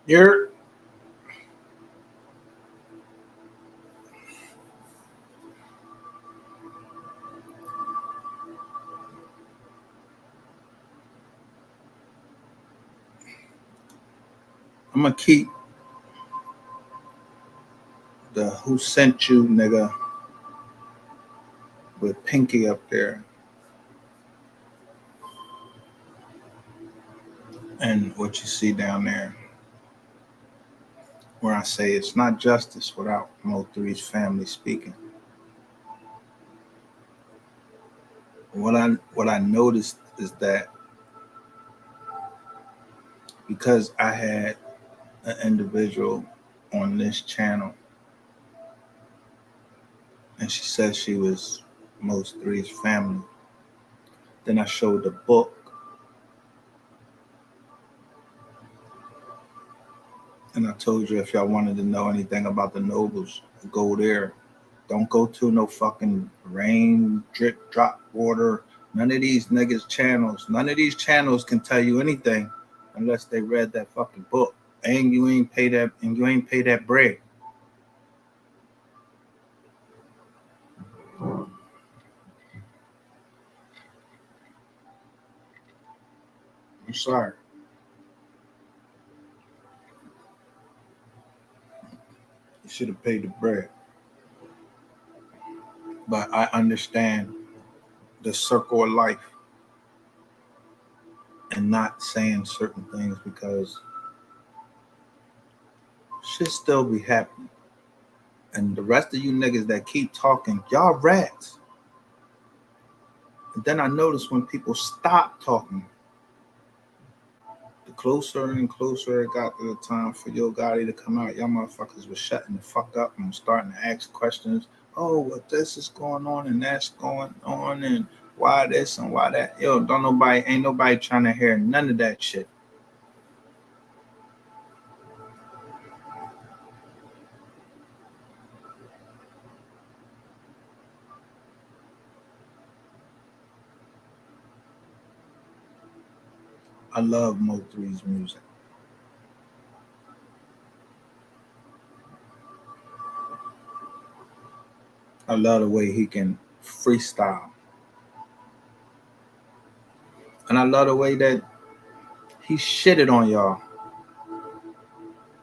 You're I'm gonna keep the who sent you nigga with Pinky up there and what you see down there where I say it's not justice without Mo3's family speaking. What I noticed is that because I had an individual on this channel and she said she was Mo3's family, then I showed the book and I told you if y'all wanted to know anything about the nobles, go there. Don't go to no fucking rain, drip, drop water. None of these niggas channels. None of these channels can tell you anything unless they read that fucking book. And you ain't pay that bread. I'm sorry. You should have paid the bread. But I understand the circle of life and not saying certain things because shit still be happening. And the rest of you niggas that keep talking, y'all rats. And then I notice when people stop talking, the closer and closer it got to the time for Yo Gotti to come out, y'all motherfuckers was shutting the fuck up and starting to ask questions. Oh, what this is going on and that's going on and why this and why that. Yo, ain't nobody trying to hear none of that shit. I love Mo3's music. I love the way he can freestyle. And I love the way that he shitted on y'all.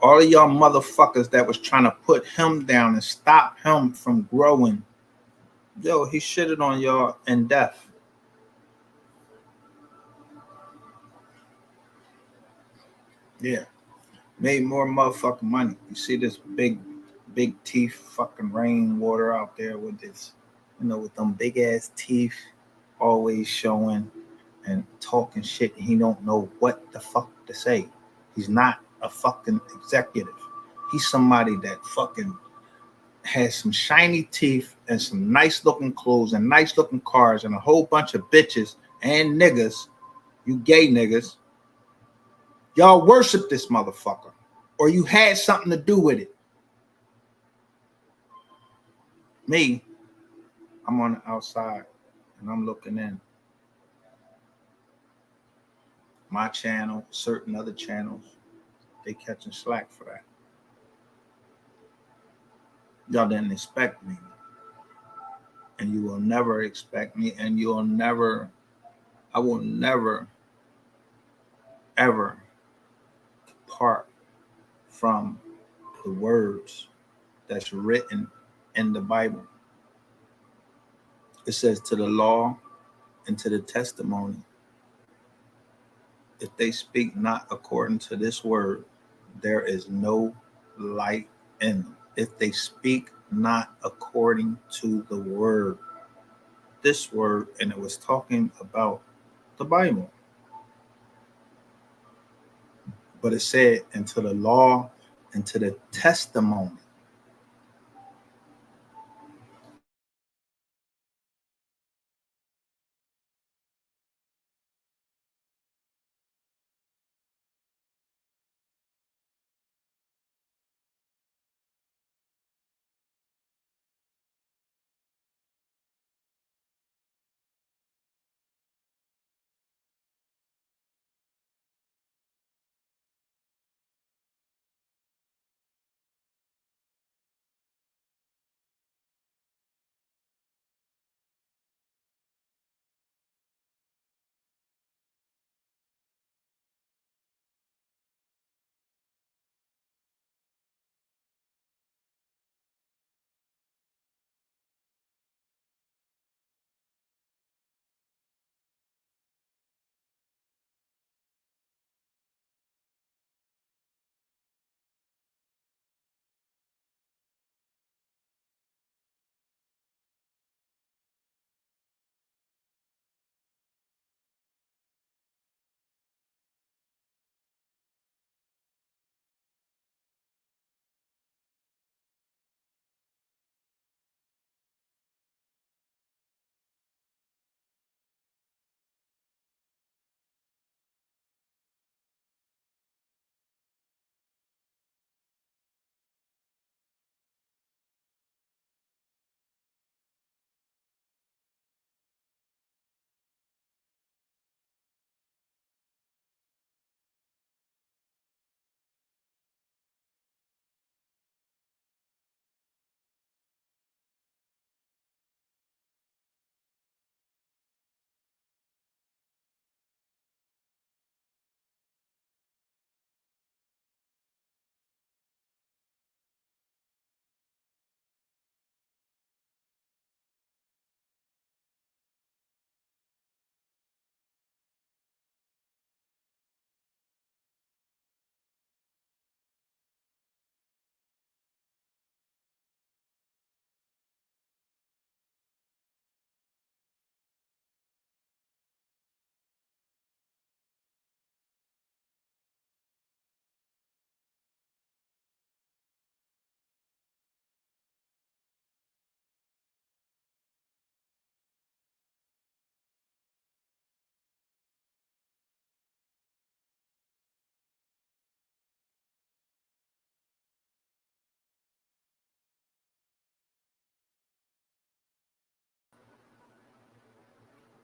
All of y'all motherfuckers that was trying to put him down and stop him from growing. Yo, he shitted on y'all in death. Yeah. Made more motherfucking money. You see this big teeth fucking rainwater out there with this, with them big ass teeth always showing and talking shit and he don't know what the fuck to say. He's not a fucking executive. He's somebody that fucking has some shiny teeth and some nice looking clothes and nice looking cars and a whole bunch of bitches and niggas, you gay niggas. Y'all worship this motherfucker or you had something to do with it. Me, I'm on the outside and I'm looking in. My channel, certain other channels, they catching slack for that. Y'all didn't expect me. And you will never expect me. And I will never, ever depart from the words that's written in the Bible. It says to the law and to the testimony. If they speak not according to this word, there is no light in them. If they speak not according to the word, this word, and it was talking about the Bible. But it said, into the law and to the testimony.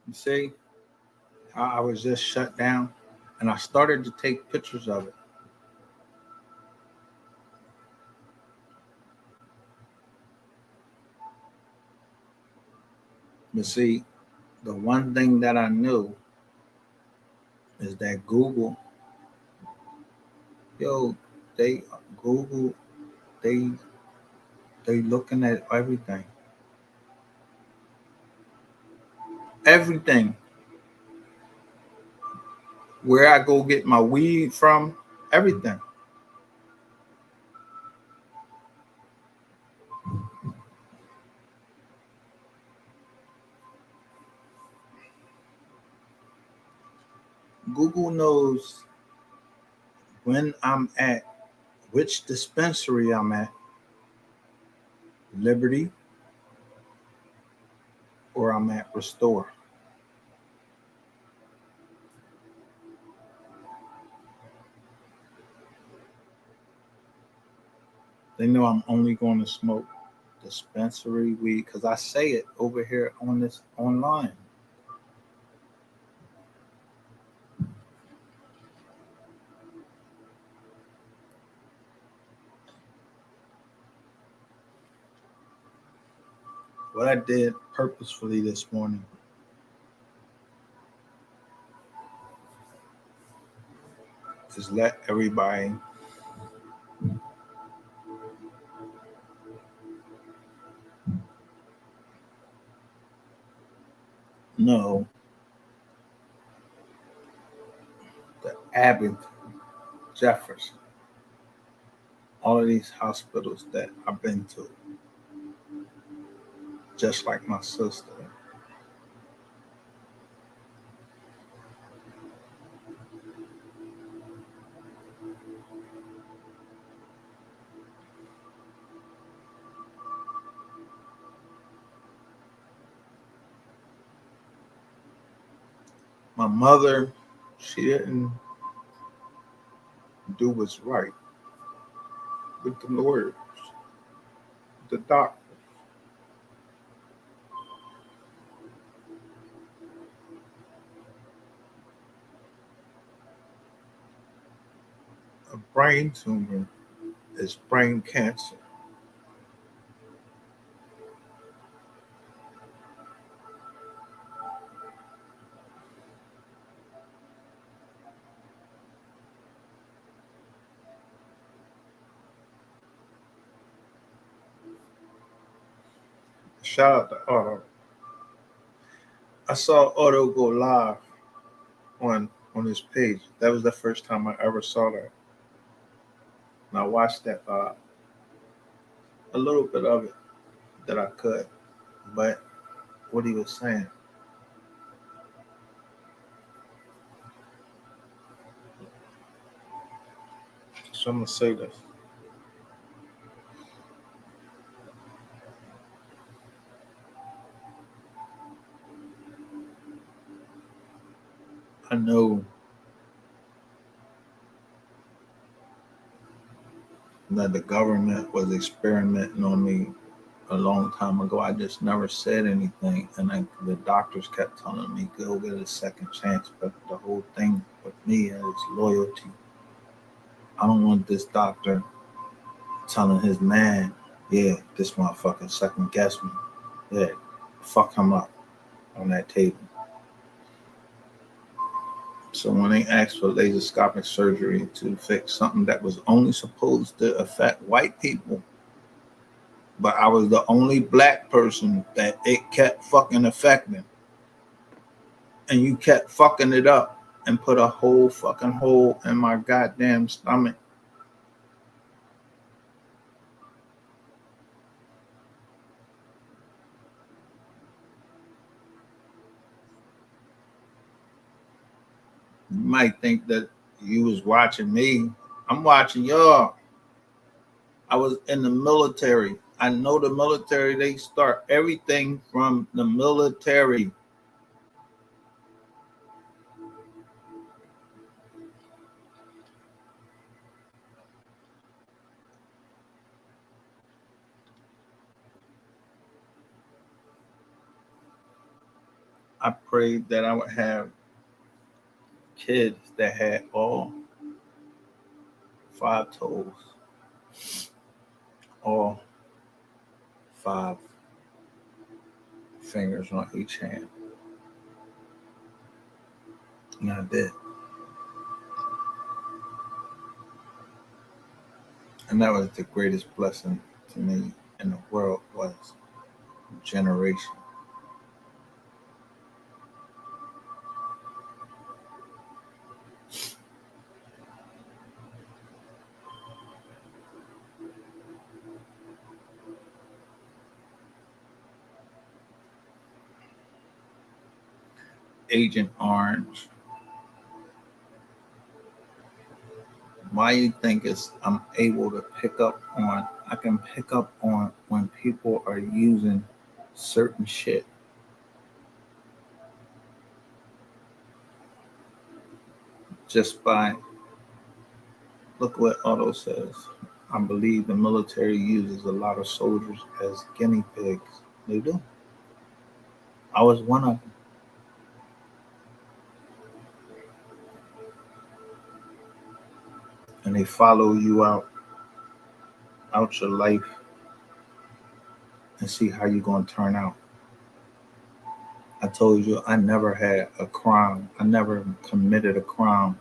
You see how I was just shut down? And I started to take pictures of it. But see, the one thing that I knew is that Google, yo, they Google, they they looking at everything. Everything. Where I go get my weed from, everything. Google knows when I'm at, which dispensary I'm at, Liberty or I'm at Restore. They know I'm only going to smoke dispensary weed because I say it over here on this online. What I did purposefully this morning is let everybody know that Abbott, Jefferson, all of these hospitals that I've been to, just like my sister, my mother, she didn't do what's right with the lawyers, the doctor. A brain tumor is brain cancer. Shout out to Otto. I saw Otto go live on his page. That was the first time I ever saw that. And I watched that a little bit of it that I could, but what he was saying. So I'm gonna say this. I know that the government was experimenting on me a long time ago. I just never said anything, and the doctors kept telling me go get a second chance. But the whole thing with me is loyalty. I don't want this doctor telling his man, "Yeah, this motherfucker second guess me. Yeah, fuck him up on that table." So when they asked for laparoscopic surgery to fix something that was only supposed to affect white people, but I was the only black person that it kept fucking affecting, and you kept fucking it up and put a whole fucking hole in my goddamn stomach. You might think that you was watching me. I'm watching y'all. I was in the military. I know the military, they start everything from the military. I prayed that I would have kids that had all 5 toes, all 5 fingers on each hand. And I did. And that was the greatest blessing to me in the world was generation. Agent Orange, why you think I'm able to pick up on, I can pick up on when people are using certain shit just by, look what Otto says. I believe the military uses a lot of soldiers as guinea pigs. They do. I was one of them. And they follow you out your life and see how you're going to turn out. I told you I never had a crime. I never committed a crime.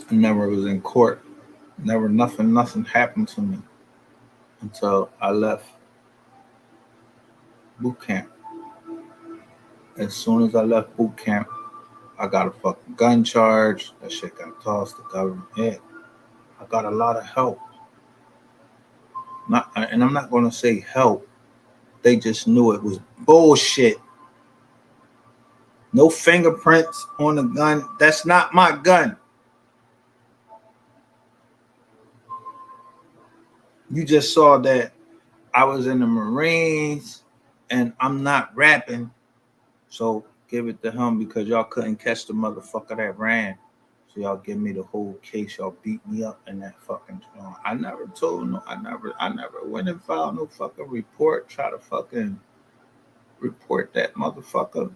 I never was in court. Never nothing happened to me until I left boot camp. As soon as I left boot camp, I got a fucking gun charge. That shit got tossed to government. Yeah, I got a lot of help. And I'm not gonna say help. They just knew it was bullshit. No fingerprints on the gun. That's not my gun. You just saw that I was in the Marines and I'm not rapping. So give it to him because y'all couldn't catch the motherfucker that ran. So y'all give me the whole case. Y'all beat me up in that fucking joint. I never told no. I never went and filed no fucking report. Try to fucking report that motherfucker.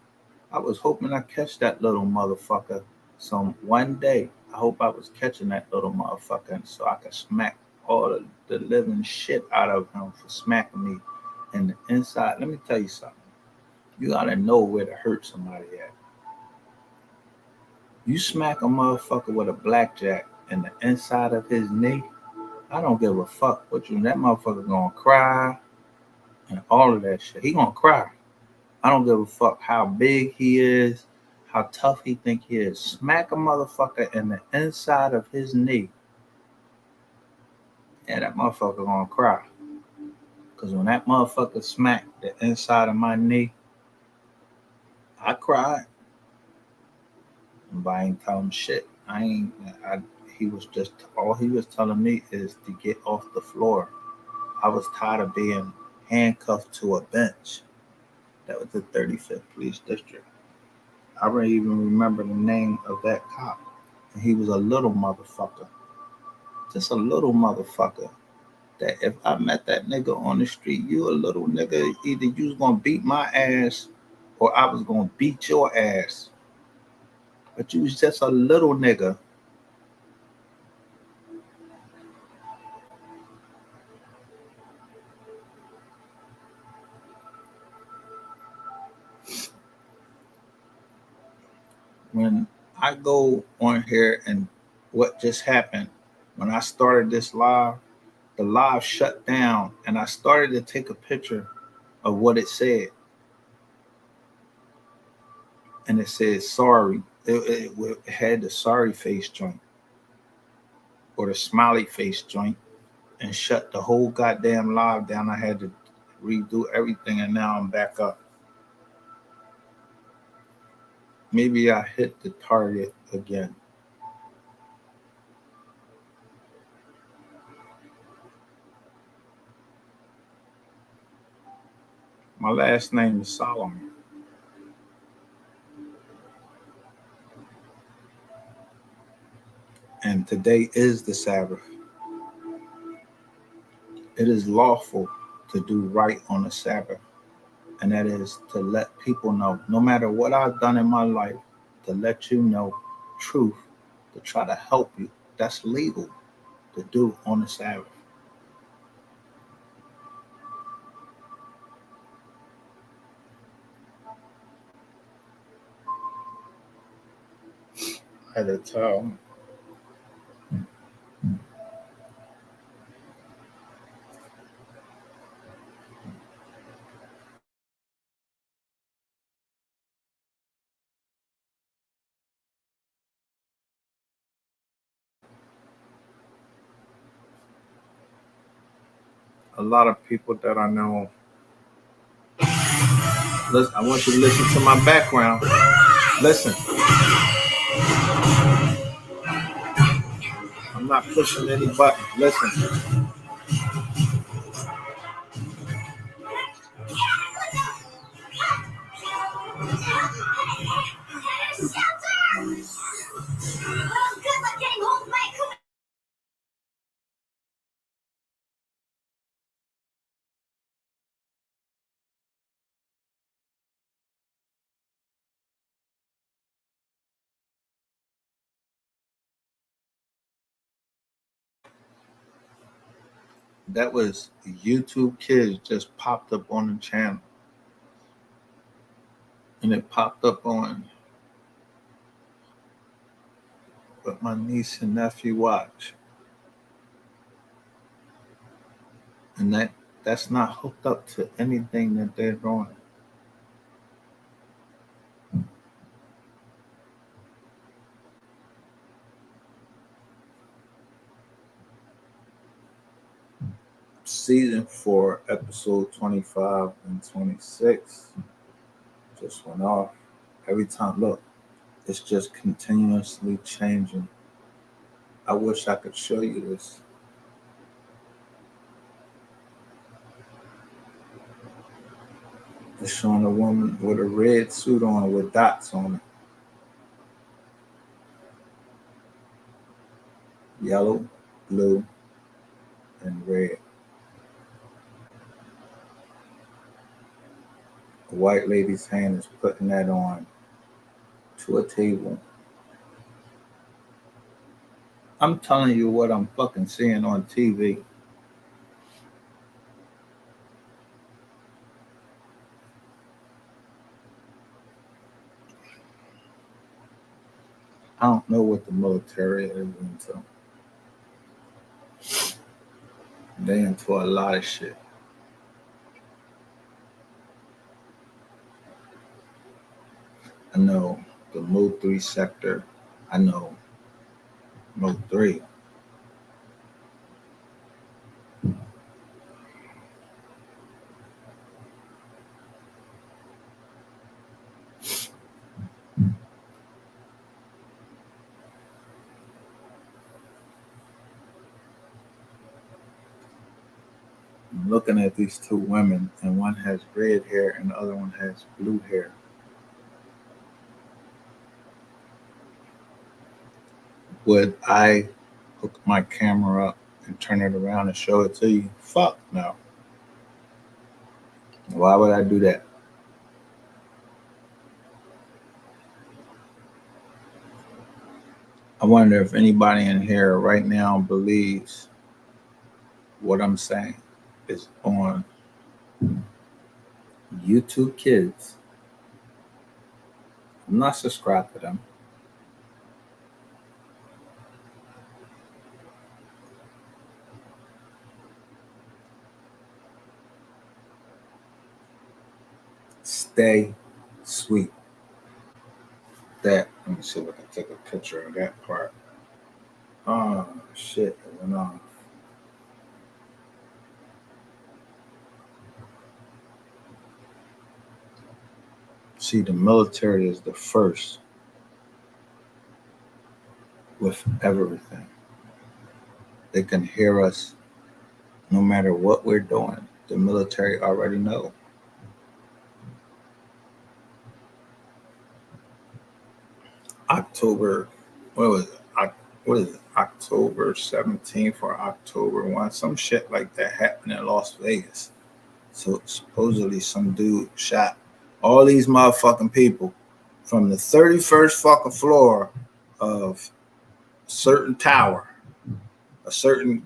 I was hoping I catch that little motherfucker. Some one day, I hope I was catching that little motherfucker so I could smack all the living shit out of him for smacking me in the inside. Let me tell you something. You gotta know where to hurt somebody at. You smack a motherfucker with a blackjack in the inside of his knee, I don't give a fuck what you. That motherfucker gonna cry and all of that shit. He gonna cry. I don't give a fuck how big he is, how tough he think he is. Smack a motherfucker in the inside of his knee, and that motherfucker gonna cry. Cause when that motherfucker smacked the inside of my knee, I cried. But I ain't tell him shit. He was just, all he was telling me is to get off the floor. I was tired of being handcuffed to a bench. That was the 35th Police District. I don't even remember the name of that cop. And he was a little motherfucker. Just a little motherfucker. That if I met that nigga on the street, you a little nigga, either you was gonna beat my ass or I was gonna beat your ass. But you was just a little nigga. When I go on here and what just happened, when I started this live, the live shut down and I started to take a picture of what it said. And it said sorry. It had the sorry face joint or the smiley face joint and shut the whole goddamn live down. I had to redo everything and now I'm back up. Maybe I hit the target again. My last name is Solomon. And today is the Sabbath. It is lawful to do right on the Sabbath, and that is to let people know, no matter what I've done in my life, to let you know truth, to try to help you. That's legal to do on the Sabbath. I had to tell a lot of people that I know. Listen, I want you to listen to my background. Listen, I'm not pushing any button. Listen. That was YouTube Kids just popped up on the channel. And it popped up on what my niece and nephew watch. And that's not hooked up to anything that they're doing. Season 4, episode 25 and 26 just went off. Every time, look, it's just continuously changing. I wish I could show you this. It's showing a woman with a red suit on with dots on it. Yellow, blue, and red. The white lady's hand is putting that on to a table. I'm telling you what I'm fucking seeing on TV. I don't know what the military is into. They into a lot of shit. I know the Mode 3 sector. I know Mode 3. I'm looking at these two women, and one has red hair and the other one has blue hair. Would I hook my camera up and turn it around and show it to you? Fuck no. Why would I do that? I wonder if anybody in here right now believes what I'm saying is on YouTube Kids. I'm not subscribed to them. Stay sweet. That, let me see if I can take a picture of that part. Oh shit, it went off. See, the military is the first with everything. They can hear us no matter what we're doing. The military already know. October, what was it? What is it? October 17th or October 1, some shit like that happened in Las Vegas. So supposedly some dude shot all these motherfucking people from the 31st fucking floor of a certain tower, a certain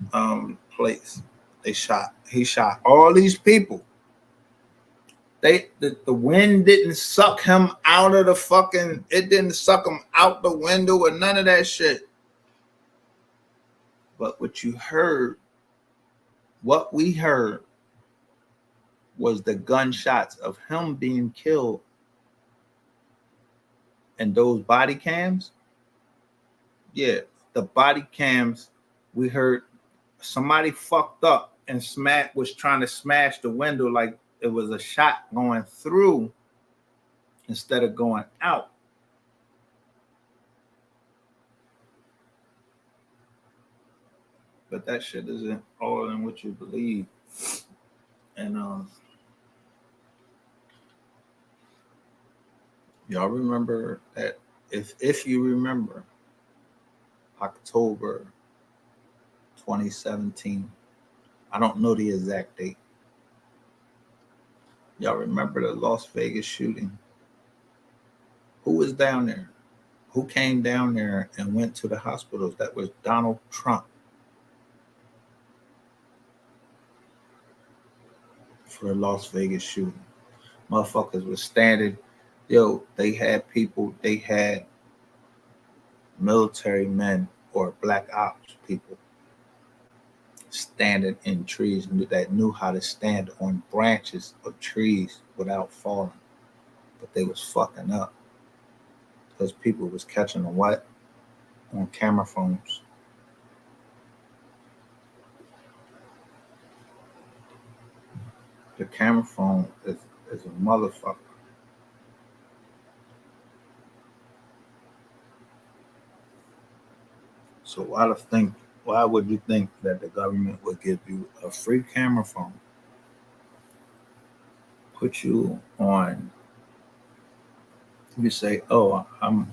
place. He shot all these people. The wind didn't suck him out of the fucking, it didn't suck him out the window or none of that shit. But what we heard was the gunshots of him being killed, and those body cams. Yeah, the body cams, we heard somebody fucked up and was trying to smash the window like it was a shot going through instead of going out. But that shit isn't all in what you believe. And y'all remember that, if you remember, October 2017, I don't know the exact date. Y'all remember the Las Vegas shooting? Who was down there? Who came down there and went to the hospitals? That was Donald Trump. For the Las Vegas shooting. Motherfuckers was standing. They had military men or black ops people standing in trees that knew how to stand on branches of trees without falling. But they was fucking up because people was catching them what? On camera phones. The camera phone is a motherfucker. So why would you think that the government would give you a free camera phone, put you on, you say, oh, I'm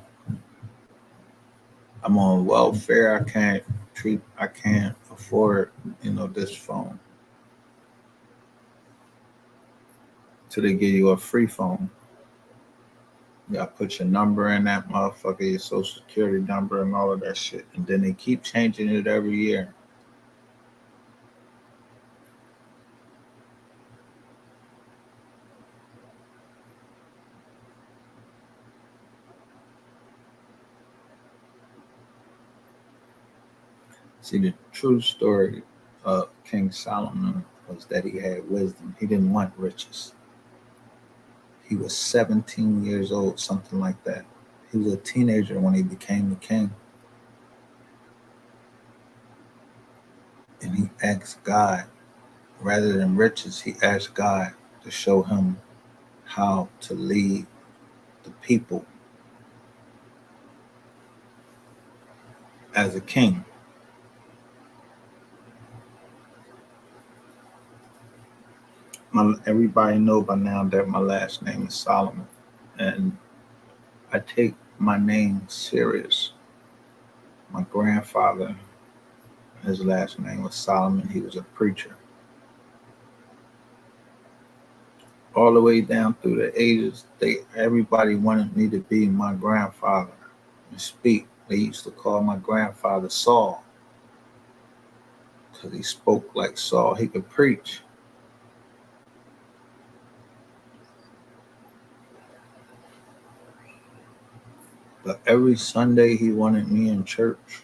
on welfare, I can't afford, this phone. So they give you a free phone. You gotta put your number in that motherfucker, your social security number and all of that shit. And then they keep changing it every year. See, the true story of King Solomon was that he had wisdom. He didn't want riches. He was 17 years old, something like that. He was a teenager when he became the king. And he asked God, rather than riches, he asked God to show him how to lead the people as a king. Everybody know by now that my last name is Solomon, and I take my name serious. My grandfather, his last name was Solomon. He was a preacher. All the way down through the ages, everybody wanted me to be my grandfather and speak. They used to call my grandfather Saul because he spoke like Saul. He could preach. But every Sunday he wanted me in church.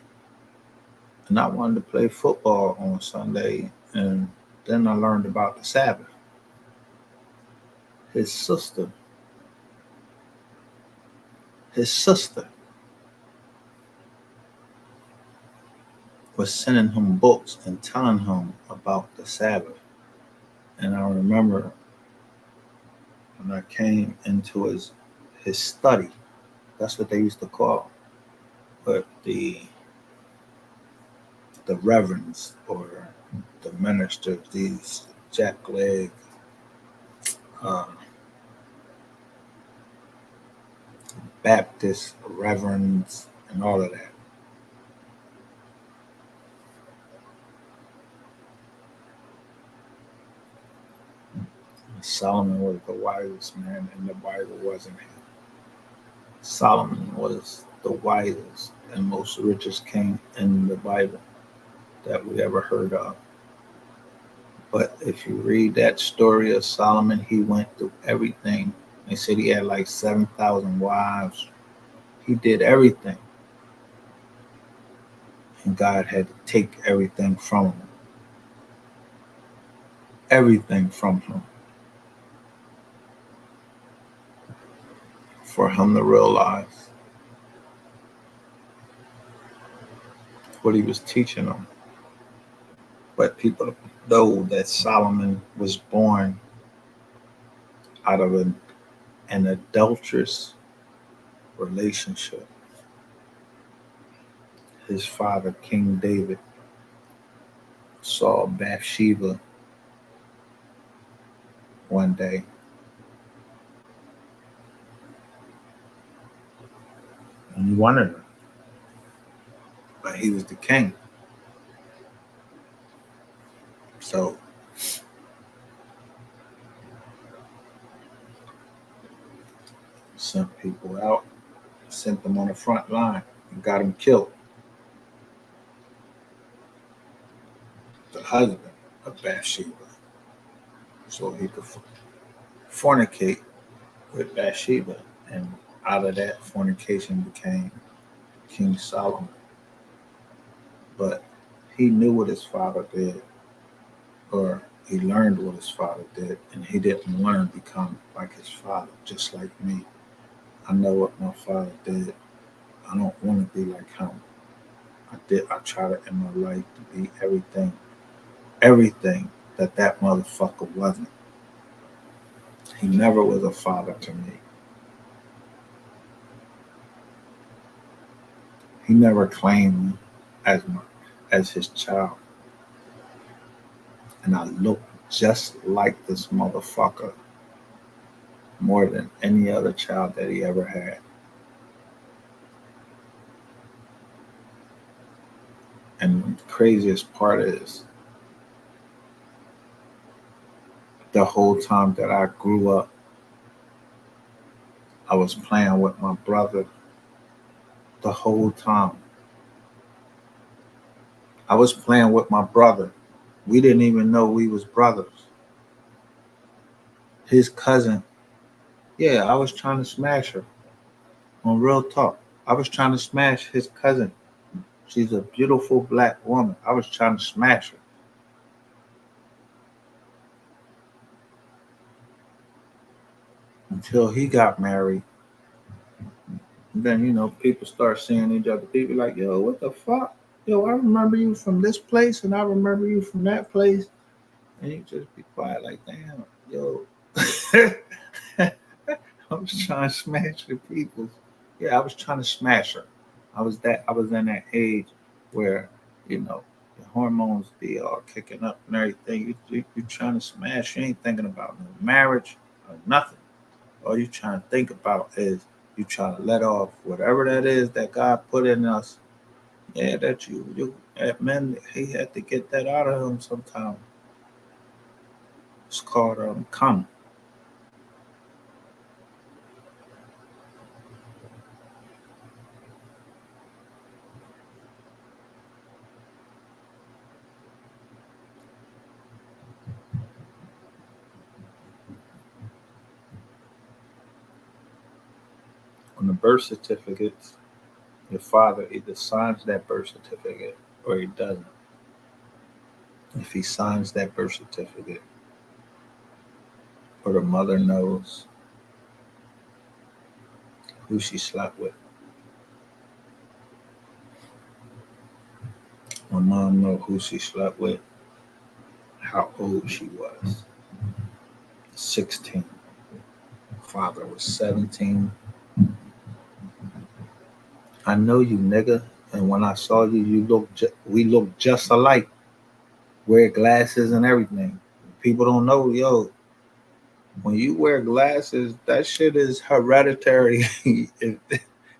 And I wanted to play football on Sunday. And then I learned about the Sabbath. His sister was sending him books and telling him about the Sabbath. And I remember when I came into his study, that's what they used to call, but the reverends or the ministers, these jackleg Baptist reverends and all of that. Solomon was the wisest man in the Bible, wasn't he? Solomon was the wisest and most richest king in the Bible that we ever heard of. But if you read that story of Solomon, he went through everything. They said he had like 7,000 wives. He did everything. And God had to take everything from him. Everything from him. For him to realize what he was teaching them. But people know that Solomon was born out of an adulterous relationship. His father, King David, saw Bathsheba one day. And he wanted her. But he was the king. So sent people out, sent them on the front line, and got them killed. The husband of Bathsheba. So he could fornicate with Bathsheba. And out of that fornication became King Solomon. But he knew what his father did, or he learned what his father did, and he didn't want to become like his father, just like me. I know what my father did. I don't want to be like him. I tried in my life to be everything that motherfucker wasn't. He never was a father to me. He never claimed me as his child. And I look just like this motherfucker more than any other child that he ever had. And the craziest part is, the whole time that I grew up, I was playing with my brother the whole time. I was playing with my brother. We didn't even know we was brothers. His cousin, yeah, I was trying to smash her. On real talk, I was trying to smash his cousin. She's a beautiful black woman. I was trying to smash her. Until he got married. And then, people start seeing each other. People like, yo, what the fuck? Yo, I remember you from this place and I remember you from that place. And you just be quiet like, damn, yo. I was trying to smash the people. Yeah, I was trying to smash her. I was in that age where, the hormones be all kicking up and everything. You trying to smash. You ain't thinking about no marriage or nothing. All you trying to think about is you trying to let off whatever that is that God put in us. Yeah, that that men, he had to get that out of him sometime. It's called come. On the birth certificates, your father either signs that birth certificate or he doesn't. If he signs that birth certificate, or the mother knows who she slept with. My mom know who she slept with, how old she was. 16. Father was 17. I know you, nigga. And when I saw you, we look just alike. Wear glasses and everything. People don't know, yo. When you wear glasses, that shit is hereditary.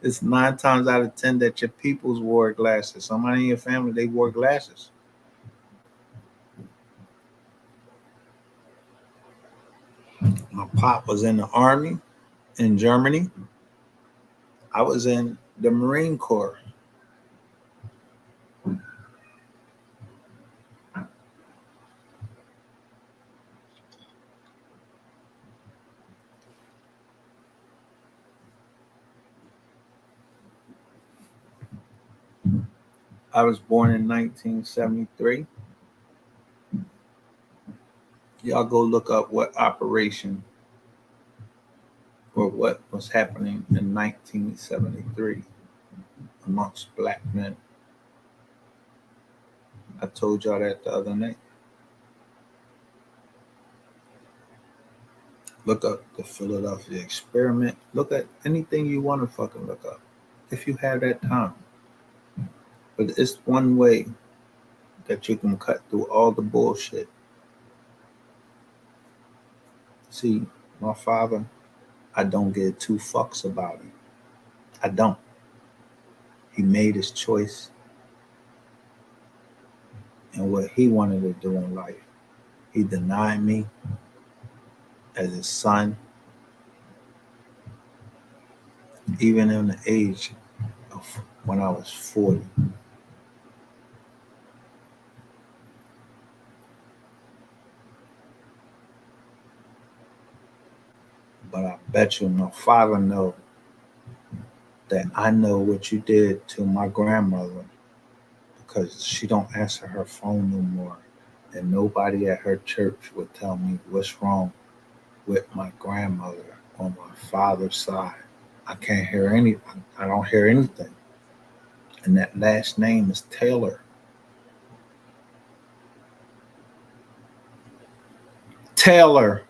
It's 9 times out of 10 that your peoples wore glasses. Somebody in your family, they wore glasses. My pop was in the army in Germany. I was in the Marine Corps. I was born in 1973. Y'all go look up what operation or what was happening in 1973 amongst black men. I told y'all that the other night. Look up the Philadelphia experiment. Look at anything you want to fucking look up if you have that time. But it's one way that you can cut through all the bullshit. See, my father, I don't give two fucks about him. I don't. He made his choice and what he wanted to do in life. He denied me as his son, even in the age of when I was 40. But I bet you my father know that I know what you did to my grandmother because she don't answer her phone no more. And nobody at her church would tell me what's wrong with my grandmother on my father's side. I can't hear anything. I don't hear anything. And that last name is Taylor. Taylor.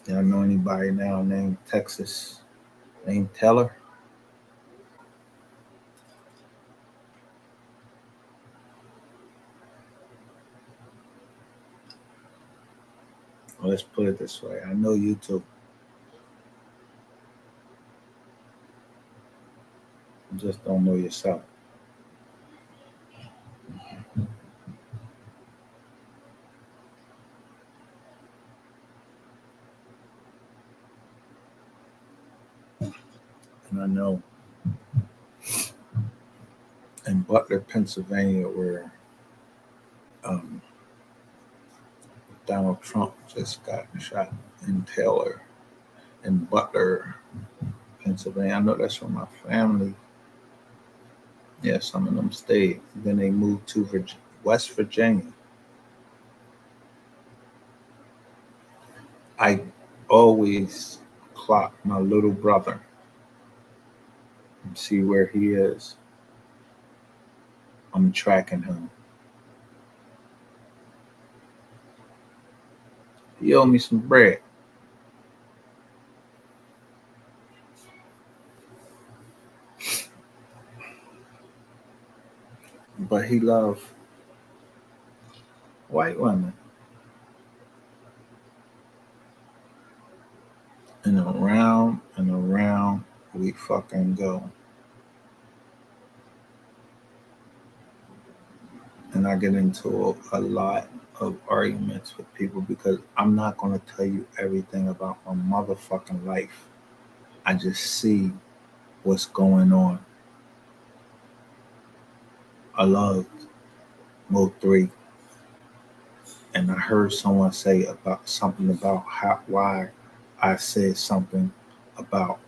Y'all know anybody now named Texas named Taylor? Well, let's put it this way. I know you too. You just don't know yourself. And I know in Butler, Pennsylvania, where um, Donald Trump just got shot in Taylor, in Butler, Pennsylvania. I know that's where my family. Yeah, some of them stayed. Then they moved to West Virginia. I always clock my little brother and see where he is. I'm tracking him. He owed me some bread. But he loved white women. And around we fucking go. And I get into a lot of arguments with people because I'm not going to tell you everything about my motherfucking life. I just see what's going on. I love Mo3, and I heard someone say about something about why I said something about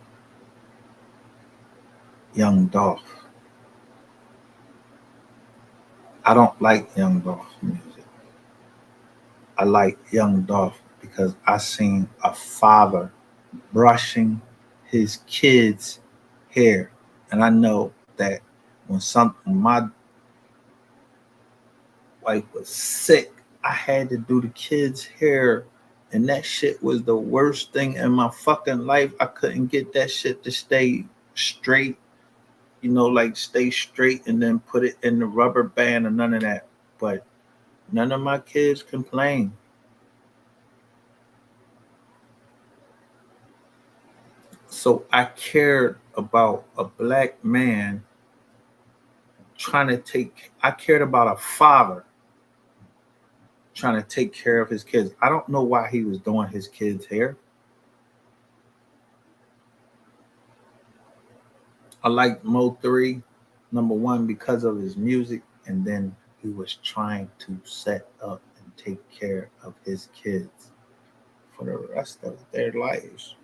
Young Dolph. I don't like Young Dolph music. I like Young Dolph because I seen a father brushing his kids' hair, and I know that when my wife was sick, I had to do the kids' hair, and that shit was the worst thing in my fucking life. I couldn't get that shit to stay straight, like stay straight and then put it in the rubber band or none of that. But none of my kids complain. So I cared about a black man I cared about a father trying to take care of his kids. I don't know why he was doing his kids' hair. I like Mo 3, number one, because of his music, and then he was trying to set up and take care of his kids for the rest of their lives.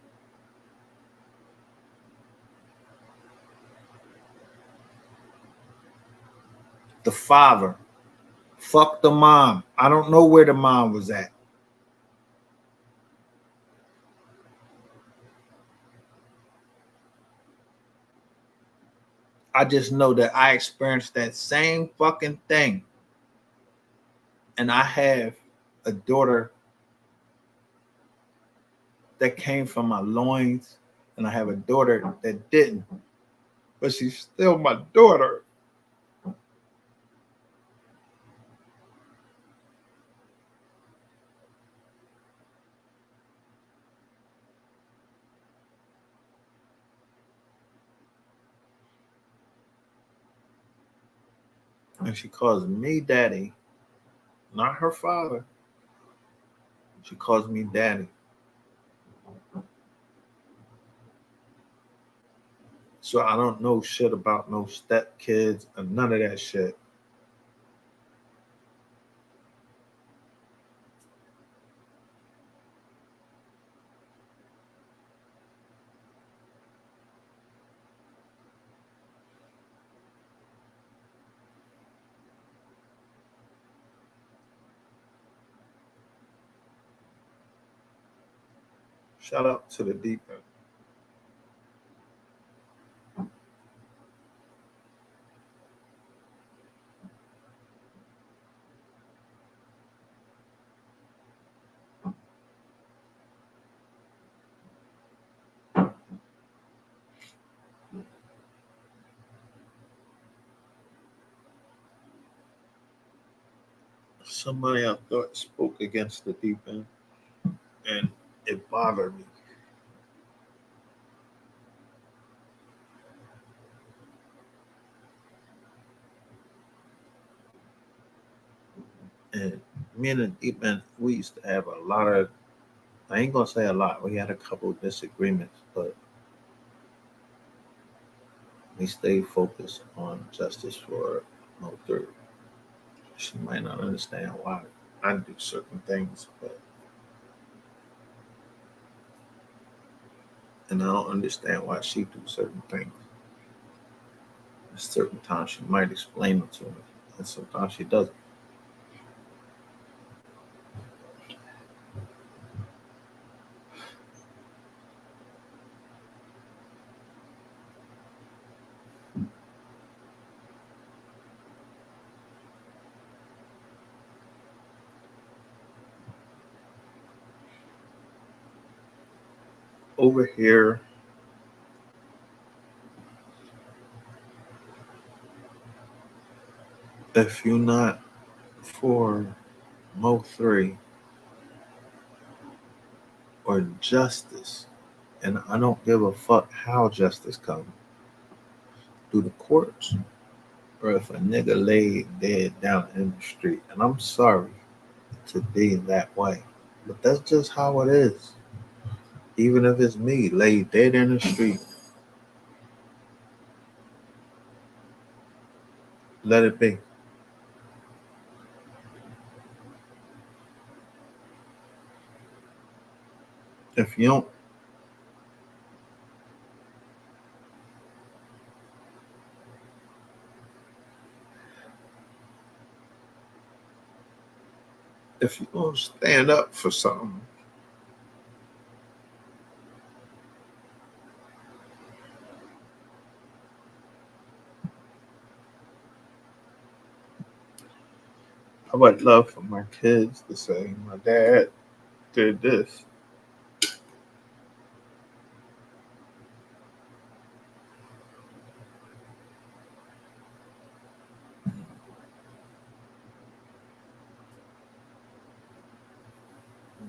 The father, fuck the mom. I don't know where the mom was at. I just know that I experienced that same fucking thing. And I have a daughter that came from my loins, and I have a daughter that didn't. But she's still my daughter. And she calls me daddy, not her father. She calls me daddy. So I don't know shit about no stepkids and none of that shit. Shout out to the deep end. Somebody I thought spoke against the deep end, and it bothered me. And me and the deep end, we used to have a lot of, I ain't gonna say a lot, we had a couple of disagreements, but we stayed focused on justice for no third. She might not understand why I do certain things, but and I don't understand why she do certain things. At certain times she might explain it to me, and sometimes she doesn't. Over here, if you're not for Mo 3 or justice, and I don't give a fuck how justice comes through the courts, or if a nigga laid dead down in the street, and I'm sorry to be that way, but that's just how it is. Even if it's me laid dead in the street, let it be. If you don't, if you don't stand up for something, I would love for my kids to say, "My dad did this."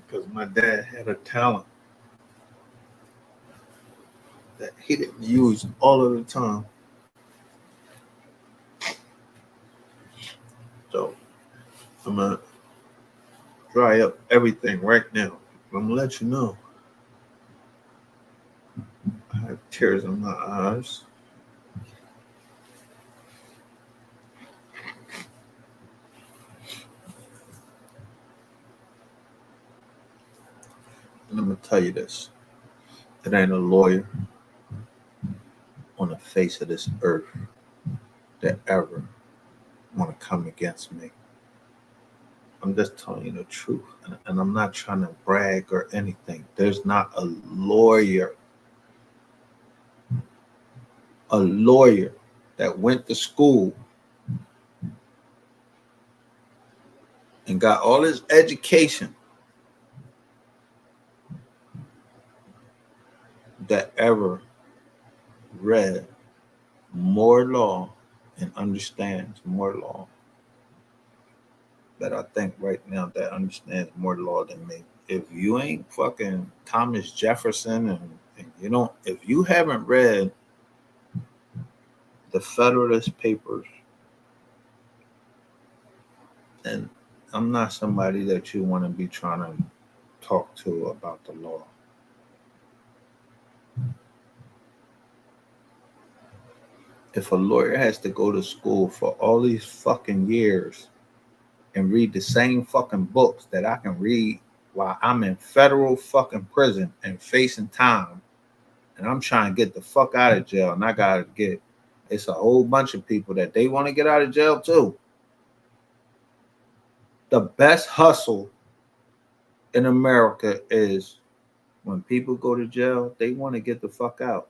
Because my dad had a talent that he didn't use all of the time. So I'm gonna dry up everything right now. I'm gonna let you know. I have tears in my eyes. And I'm gonna tell you this. It ain't a lawyer on the face of this earth that ever want to come against me. I'm just telling you the truth. And I'm not trying to brag or anything. There's not a lawyer that went to school and got all his education that ever read more law and understands more law. That I think right now that understands more law than me. If you ain't fucking Thomas Jefferson and you don't, if you haven't read the Federalist Papers, then I'm not somebody that you want to be trying to talk to about the law. If a lawyer has to go to school for all these fucking years and read the same fucking books that I can read while I'm in federal fucking prison and facing time, and I'm trying to get the fuck out of jail, and I gotta get, it's a whole bunch of people that they want to get out of jail too. The best hustle in America is when people go to jail, they want to get the fuck out.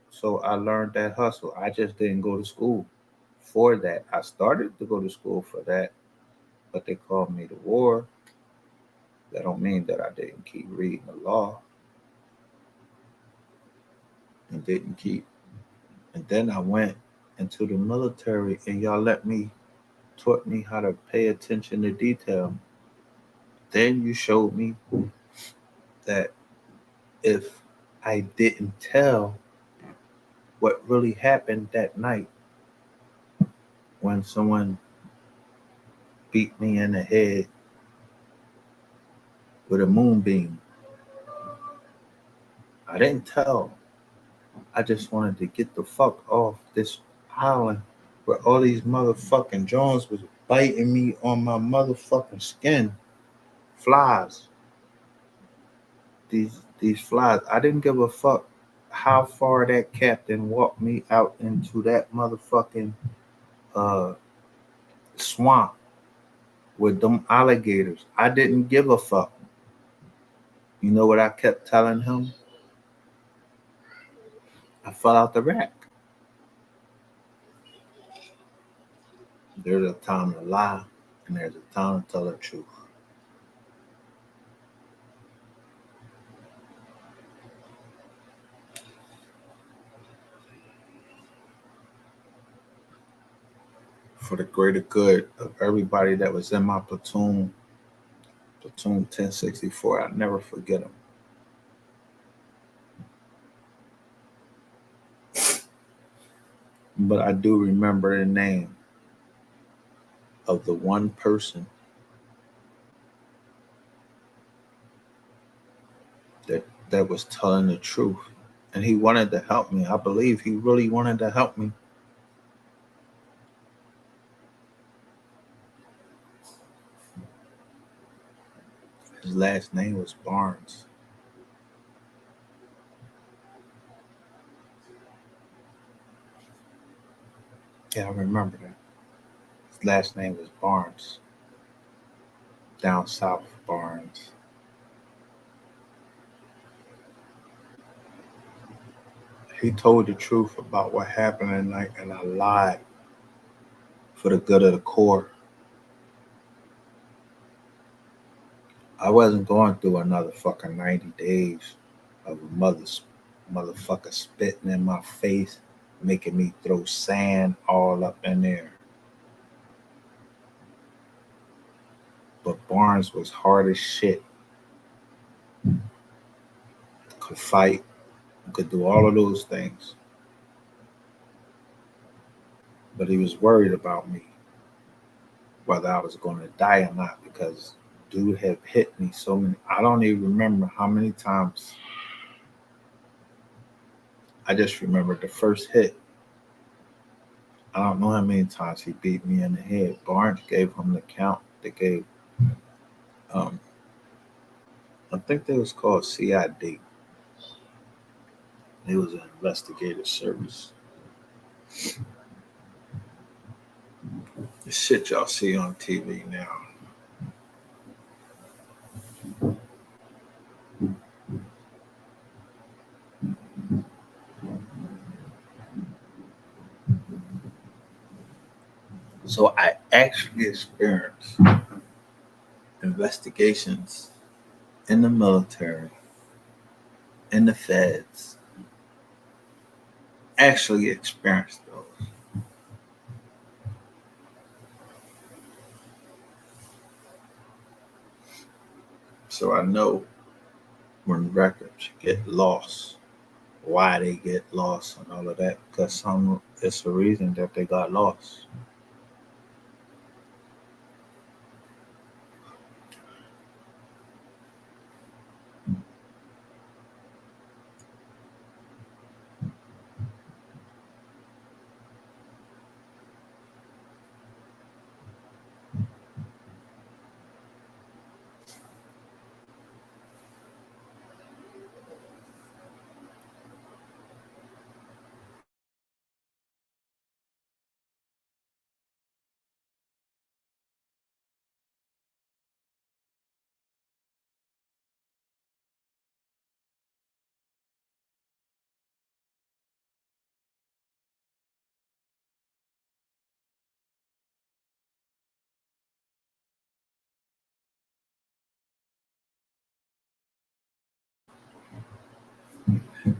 So I learned that hustle. I just didn't go to school for that. I started to go to school for that, but they called me to war. That don't mean that I didn't keep reading the law and didn't keep. And then I went into the military, and y'all taught me how to pay attention to detail. Then you showed me that if I didn't tell what really happened that night when someone beat me in the head with a moonbeam, I didn't tell. I just wanted to get the fuck off this island where all these motherfucking Jones was biting me on my motherfucking skin. Flies. These flies. I didn't give a fuck how far that captain walked me out into that motherfucking uh, swamp with them alligators. I didn't give a fuck. You know what I kept telling him? I fell out the rack. There's a time to lie, and there's a time to tell the truth. For the greater good of everybody that was in my platoon 1064, I'll never forget them. But I do remember the name of the one person that was telling the truth. And he wanted to help me. I believe he really wanted to help me. His last name was Barnes. Yeah, I remember that. His last name was Barnes. Down south, Barnes. He told the truth about what happened that night, and I lied for the good of the Corps. I wasn't going through another fucking 90 days of a motherfucker spitting in my face, making me throw sand all up in there. But Barnes was hard as shit. Could fight, could do all of those things. But he was worried about me, whether I was going to die or not, because dude have hit me so many. I don't even remember how many times. I just remember the first hit. I don't know how many times he beat me in the head. Barnes gave him the count. They gave, um, I think they was called CID. It was an investigative service. The shit y'all see on TV now. So I actually experienced investigations in the military, in the feds. Actually experienced those. So I know when records get lost, why they get lost and all of that, because it's a reason that they got lost.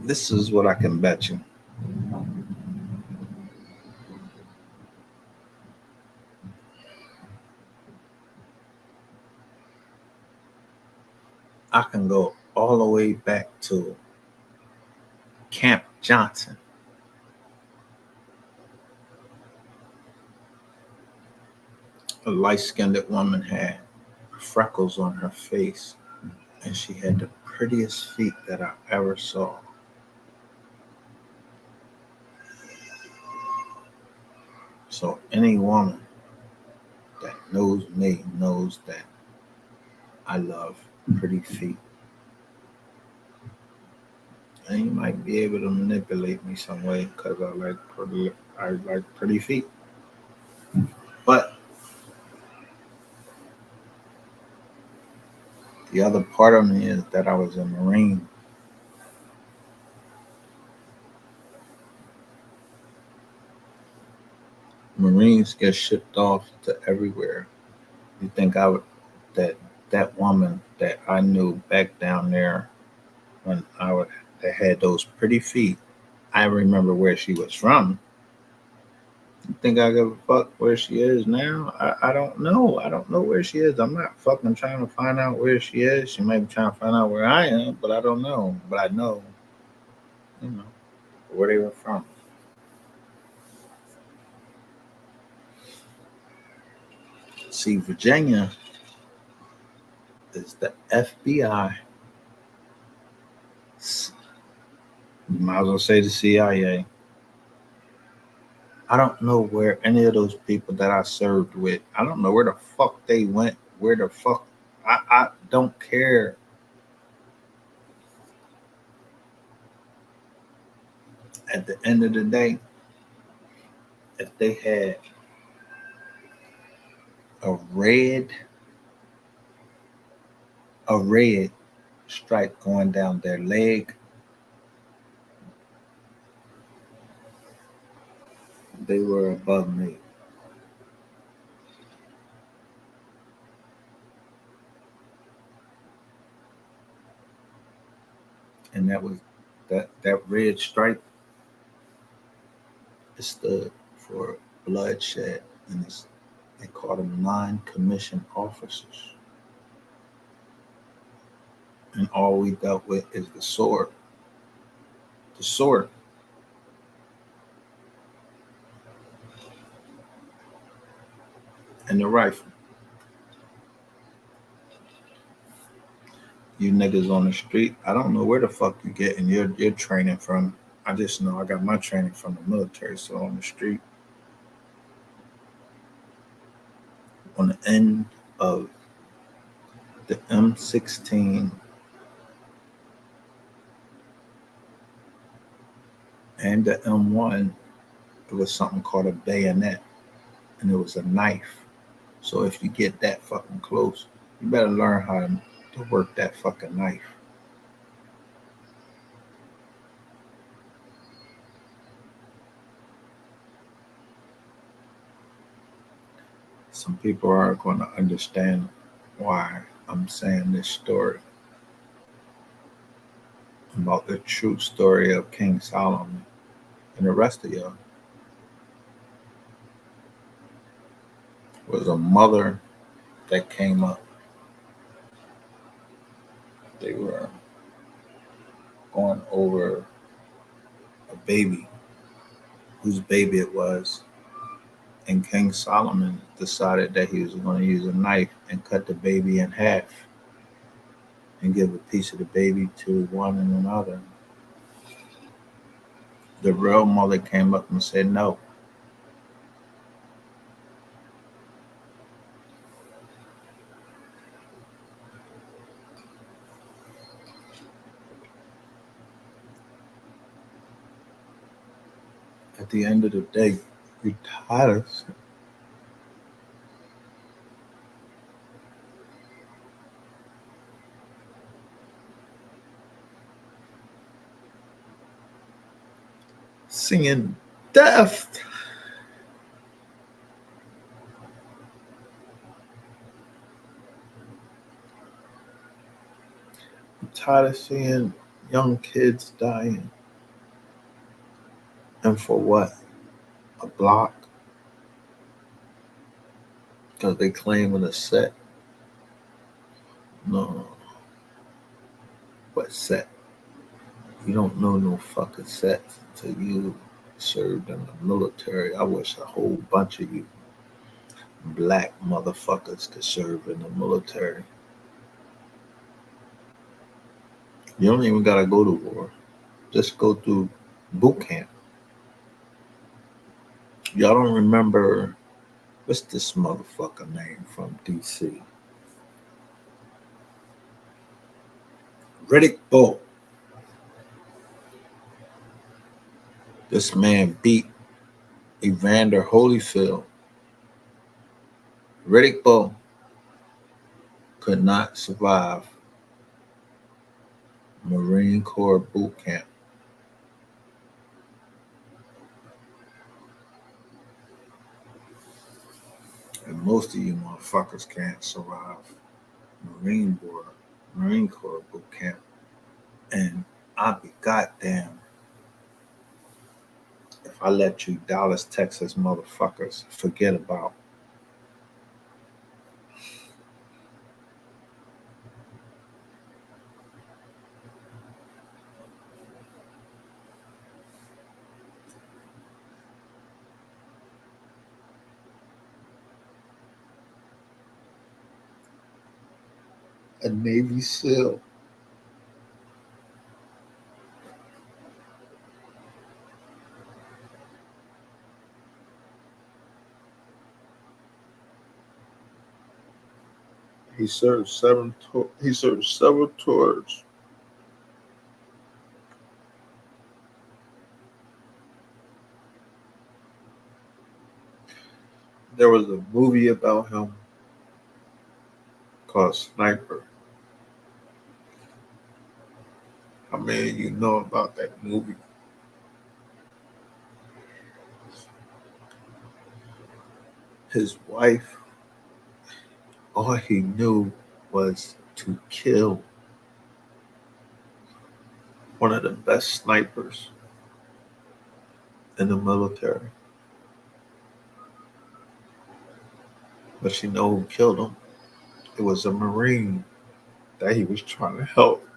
This is what I can bet you. I can go all the way back to Camp Johnson. A light-skinned woman had freckles on her face, and she had the prettiest feet that I ever saw. So any woman that knows me knows that I love pretty feet. And you might be able to manipulate me some way because I like pretty feet. But the other part of me is that I was a Marine. Marines get shipped off to everywhere. You think I would that that woman that I knew back down there when that had those pretty feet. I remember where she was from. You think I give a fuck where she is now? I don't know. I don't know where she is. I'm not fucking trying to find out where she is. She might be trying to find out where I am, but I don't know. But I know, you know, where they were from. See, Virginia is the FBI. You might as well say the CIA. I don't know where any of those people that I served with, I don't know where the fuck they went, where the fuck, I don't care. At the end of the day, if they had a red, a red stripe going down their leg, they were above me. And that was that red stripe, it stood for bloodshed, and they called them non-commissioned officers. And all we dealt with is the sword, and the rifle. You niggas on the street, I don't know where the fuck you getting your training from. I just know I got my training from the military. So on the street, on the end of the M16 and the M1, it was something called a bayonet, and it was a knife. So if you get that fucking close, you better learn how to work that fucking knife. Some people are going to understand why I'm saying this story about the true story of King Solomon and the rest of y'all. Was a mother that came up. They were going over a baby, whose baby it was, and King Solomon decided that he was going to use a knife and cut the baby in half and give a piece of the baby to one and another. The real mother came up and said no. At the end of the day, you're tired of seeing death. I'm tired of seeing young kids dying. And for what? A block? Because they claim in a set. No. What set? You don't know no fucking sets until you served in the military. I wish a whole bunch of you black motherfuckers could serve in the military. You don't even gotta go to war. Just go through boot camp. Y'all don't remember what's this motherfucker name from DC? Riddick Bowe. This man beat Evander Holyfield. Riddick Bowe could not survive Marine Corps boot camp. And most of you motherfuckers can't survive Marine Corps boot camp. And I'll be goddamn if I let you Dallas, Texas motherfuckers forget about a Navy SEAL. He served several tours. There was a movie about him called Sniper. How many of you know about that movie? His wife, all he knew was to kill one of the best snipers in the military. But you know who killed him? It was a Marine that he was trying to help.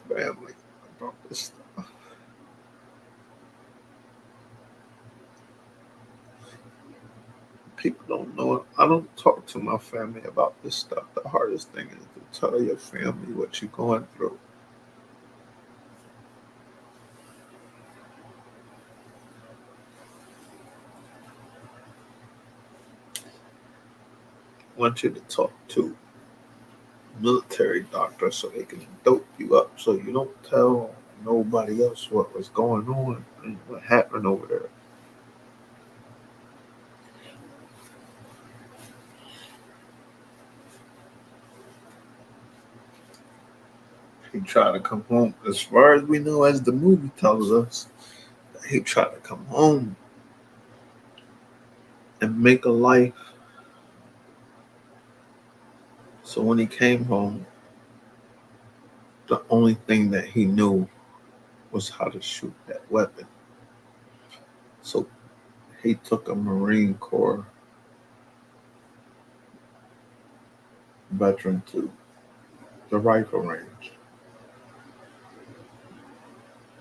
family about this stuff. People don't know it. I don't talk to my family about this stuff. The hardest thing is to tell your family what you're going through. I want you to talk to military doctor so they can dope you up so you don't tell nobody else what was going on and what happened over there. He tried to come home. As far as we know, as the movie tells us, he tried to come home and make a life. So when he came home, the only thing that he knew was how to shoot that weapon. So he took a Marine Corps veteran to the rifle range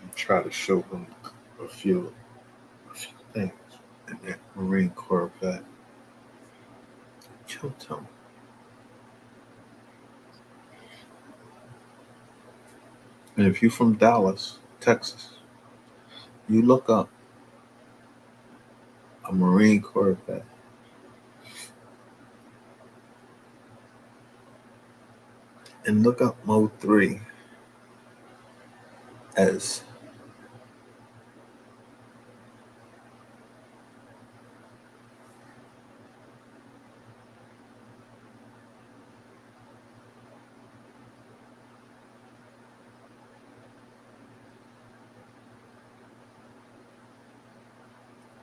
and tried to show him a few things. And that Marine Corps vet killed him. And if you're from Dallas, Texas, you look up a Marine Corps vet and look up Mo 3 as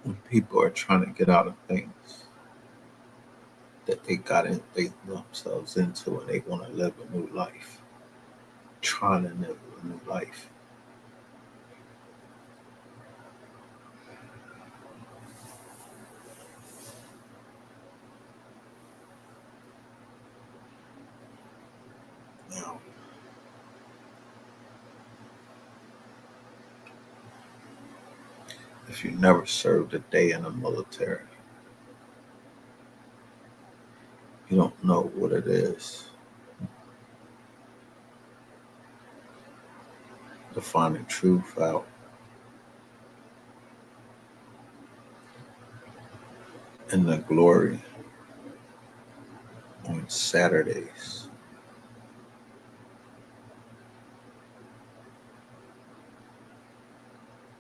when people are trying to get out of things that they themselves into and they want to live a new life. Trying to live a new life. Now, if you never served a day in the military, you don't know what it is to find the truth out and the glory on Saturdays.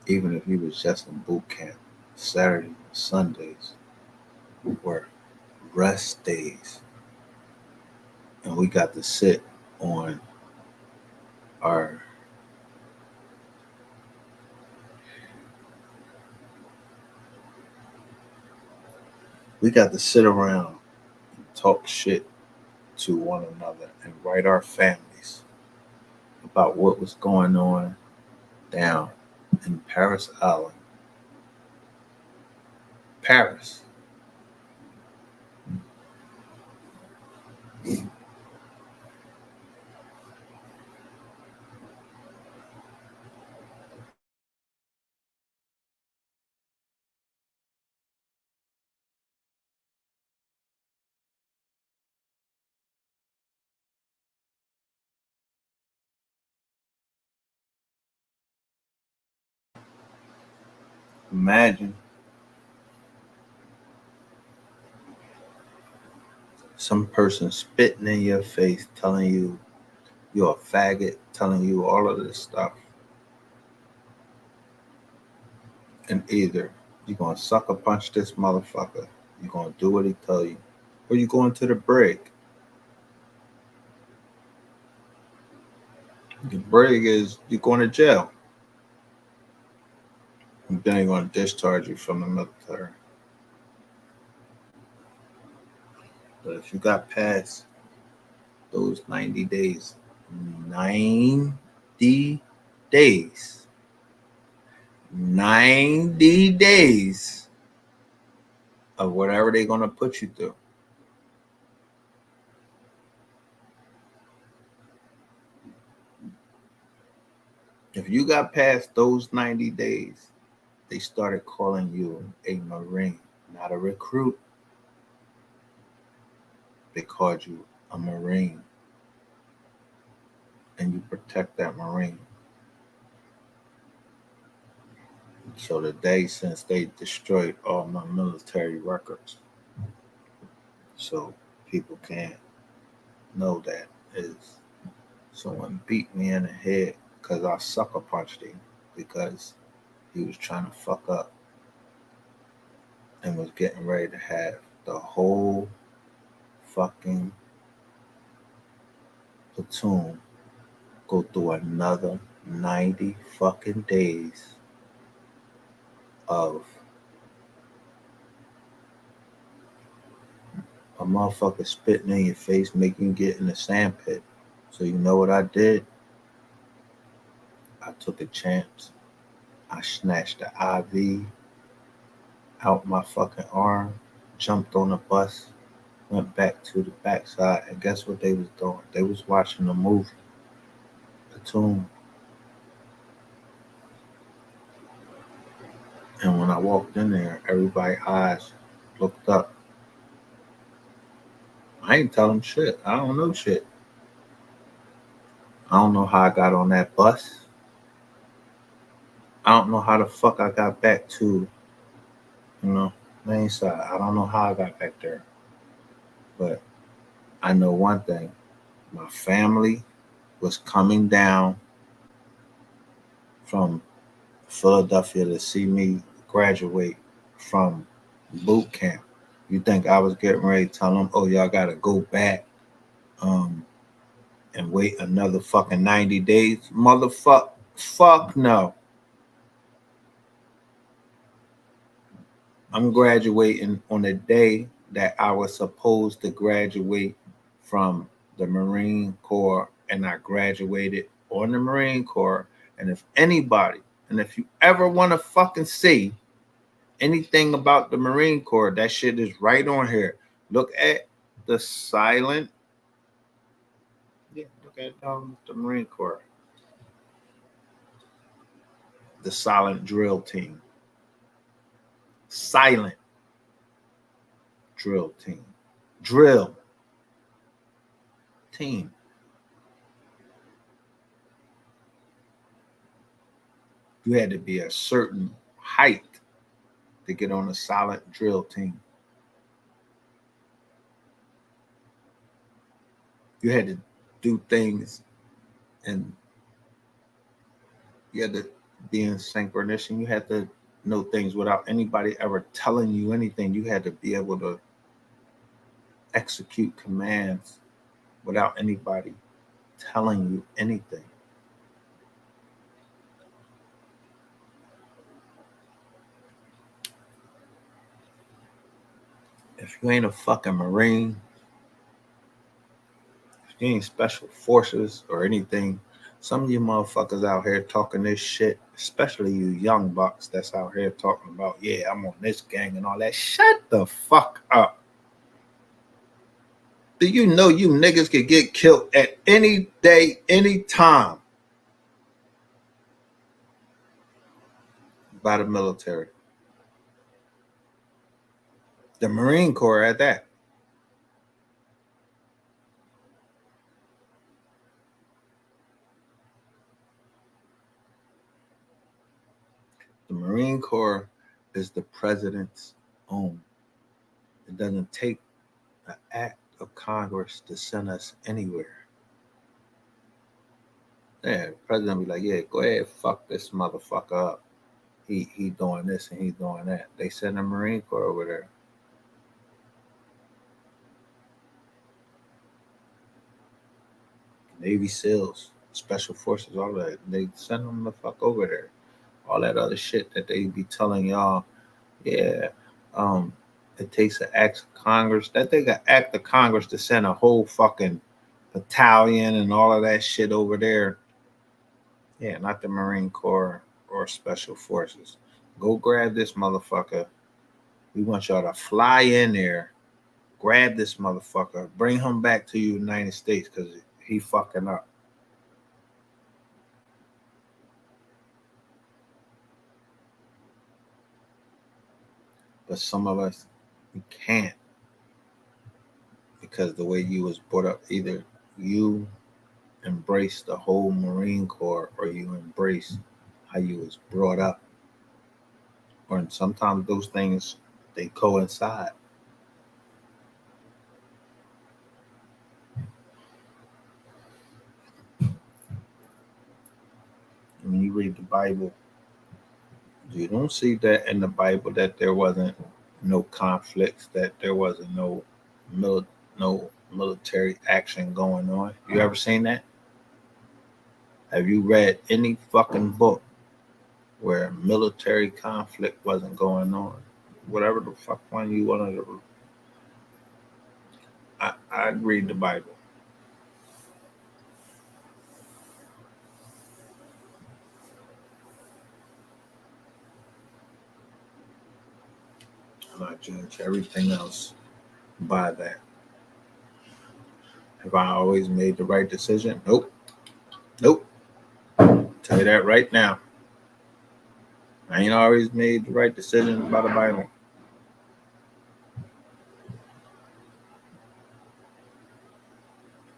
Even if you was just in boot camp, Saturday and Sundays were rest days. And we got to sit on our we got to sit around and talk shit to one another and write our families about what was going on down in Paris Island. Paris. Imagine some person spitting in your face, telling you you're a faggot, telling you all of this stuff. And either you're going to sucker punch this motherfucker, you're going to do what he tell you, or you're going to the brig. The brig is you're going to jail. And then they're going to discharge you from the military. But if you got past those 90 days, 90 days, 90 days of whatever they're going to put you through, If you got past those 90 days, they started calling you a Marine, not a recruit. They called you a Marine, and you protect that Marine. So the day since they destroyed all my military records, so people can't know that is someone beat me in the head because I sucker punched him because he was trying to fuck up and was getting ready to have the whole fucking platoon go through another 90 fucking days of a motherfucker spitting in your face, making you get in the sand pit. So you know what I did? I took a chance. I snatched the IV out my fucking arm, jumped on the bus, went back to the backside, and guess what they was doing? They was watching the movie, Platoon. And when I walked in there, everybody's eyes looked up. I ain't tell them shit. I don't know shit. I don't know how I got on that bus. I don't know how the fuck I got back to, main side. I don't know how I got back there. But I know one thing. My family was coming down from Philadelphia to see me graduate from boot camp. You think I was getting ready to tell them, oh, y'all got to go back and wait another fucking 90 days? Fuck no. I'm graduating on the day that I was supposed to graduate from the Marine Corps, and I graduated on the Marine Corps. And if you ever want to fucking see anything about the Marine Corps, that shit is right on here. Look at the silent. Yeah, look at the Marine Corps. The silent drill team. Silent drill team. Drill team. You had to be a certain height to get on a silent drill team. You had to do things and you had to be in synchronization. You had to know things without anybody ever telling you anything. You had to be able to execute commands without anybody telling you anything. If you ain't a fucking Marine, if you ain't special forces or anything, some of you motherfuckers out here talking this shit, especially you young bucks that's out here talking about, yeah, I'm on this gang and all that. Shut the fuck up. Do you know you niggas could get killed at any day, any time by the military? The Marine Corps at that. The Marine Corps is the president's own. It doesn't take an act of Congress to send us anywhere. Yeah, the president be like, yeah, go ahead, fuck this motherfucker up. He doing this and he's doing that. They send the Marine Corps over there. Navy SEALs, Special Forces, all that. They send them the fuck over there. All that other shit that they be telling y'all, yeah, it takes an act of Congress. That they got act of Congress to send a whole fucking battalion and all of that shit over there. Yeah, not the Marine Corps or Special Forces. Go grab this motherfucker. We want y'all to fly in there, grab this motherfucker, bring him back to the United States because he fucking up. But some of us, we can't because the way you was brought up, either you embrace the whole Marine Corps or you embrace how you was brought up. Or sometimes those things, they coincide. When you read the Bible, you don't see that in the Bible that there wasn't no conflicts, that there wasn't no military action going on. You ever seen that? Have you read any fucking book where military conflict wasn't going on? Whatever the fuck one you wanted to, I'd read the Bible. And I judge everything else by that. Have I always made the right decision? Nope. Nope. Tell you that right now. I ain't always made the right decision by the Bible.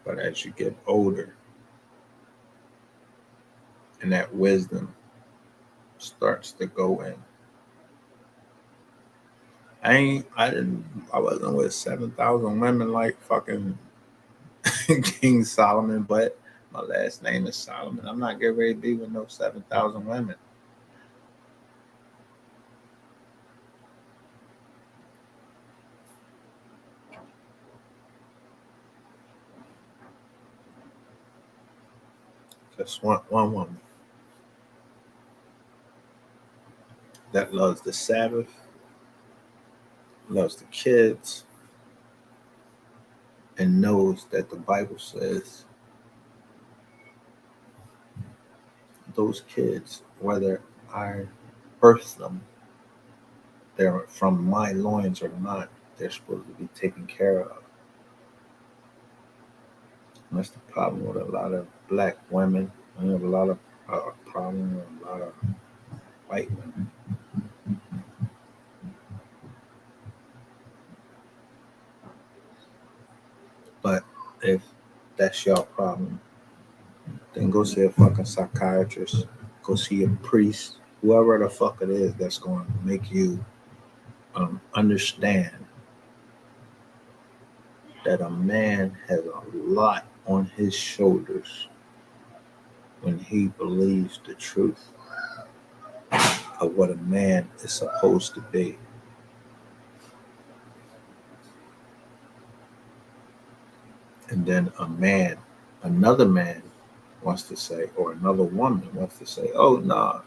But as you get older and that wisdom starts to go in. I wasn't with 7,000 women like fucking King Solomon, but my last name is Solomon. I'm not getting ready to be with no 7,000 women. Just one woman that loves the Sabbath, loves the kids, and knows that the Bible says those kids, whether I birth them, they're from my loins or not, they're supposed to be taken care of. And that's the problem with a lot of black women. We have a lot of problem with a lot of white women. But if that's your problem, then go see a fucking psychiatrist. Go see a priest. Whoever the fuck it is that's going to make you understand that a man has a lot on his shoulders when he believes the truth of what a man is supposed to be. And then another man wants to say, or another woman wants to say, oh, nah,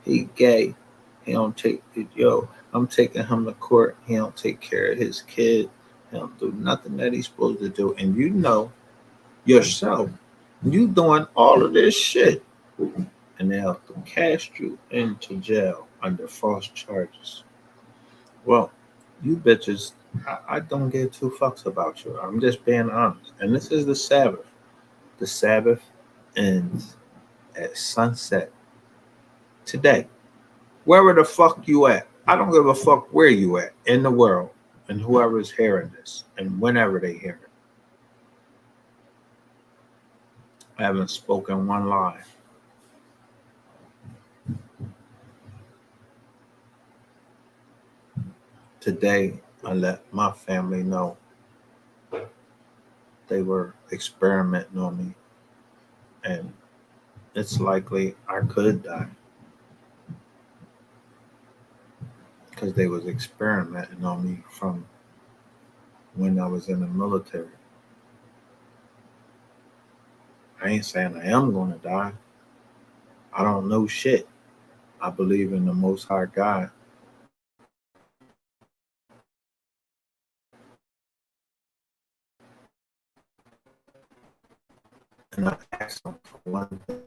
he gay. He don't take it, I'm taking him to court. He don't take care of his kid. He don't do nothing that he's supposed to do. And you know yourself, you doing all of this shit. And they'll cast you into jail under false charges. Well, you bitches, I don't give two fucks about you. I'm just being honest. And this is the Sabbath. The Sabbath ends at sunset today. Wherever the fuck you at, I don't give a fuck where you at in the world and whoever's hearing this and whenever they hear it. I haven't spoken one lie. Today, I let my family know they were experimenting on me, and it's likely I could die because they was experimenting on me from when I was in the military. I ain't saying I am going to die. I don't know shit. I believe in the Most High God. And I asked him for one thing.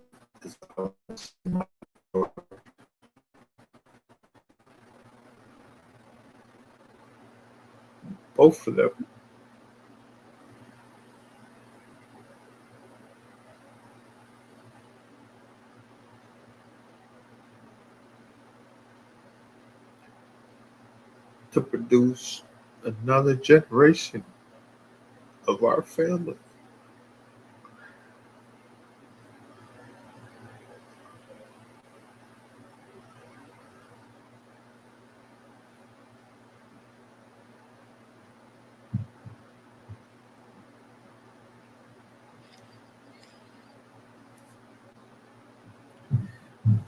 Both of them. to produce another generation of our family.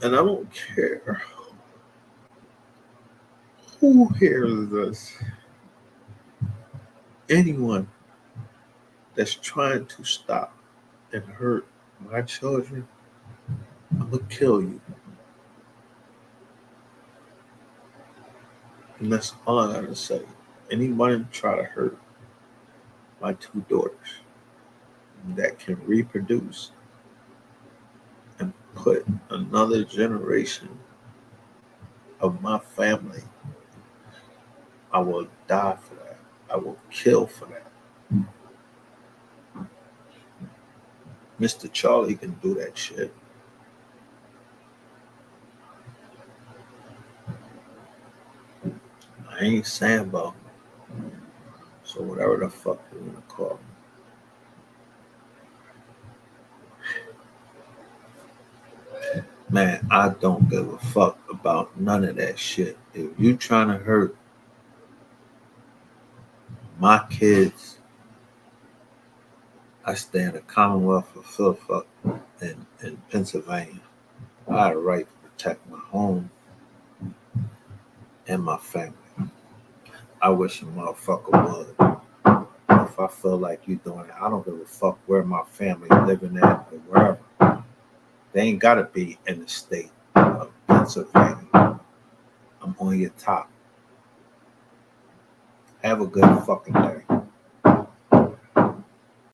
And I don't care who hears this, anyone that's trying to stop and hurt my children, I'm going to kill you. And that's all I got to say. Anyone try to hurt my two daughters that can reproduce and put another generation of my family, I will die for that. I will kill for that. Mr. Charlie can do that shit. I ain't Sambo. So whatever the fuck you want to call me. Man, I don't give a fuck about none of that shit. If you trying to hurt my kids, I stay in the Commonwealth of Philadelphia in Pennsylvania. I have a right to protect my home and my family. I wish a motherfucker would. If I feel like you doing it, I don't give a fuck where my family living at or wherever. They ain't gotta be in the state of Pennsylvania. I'm on your top. Have a good fucking day.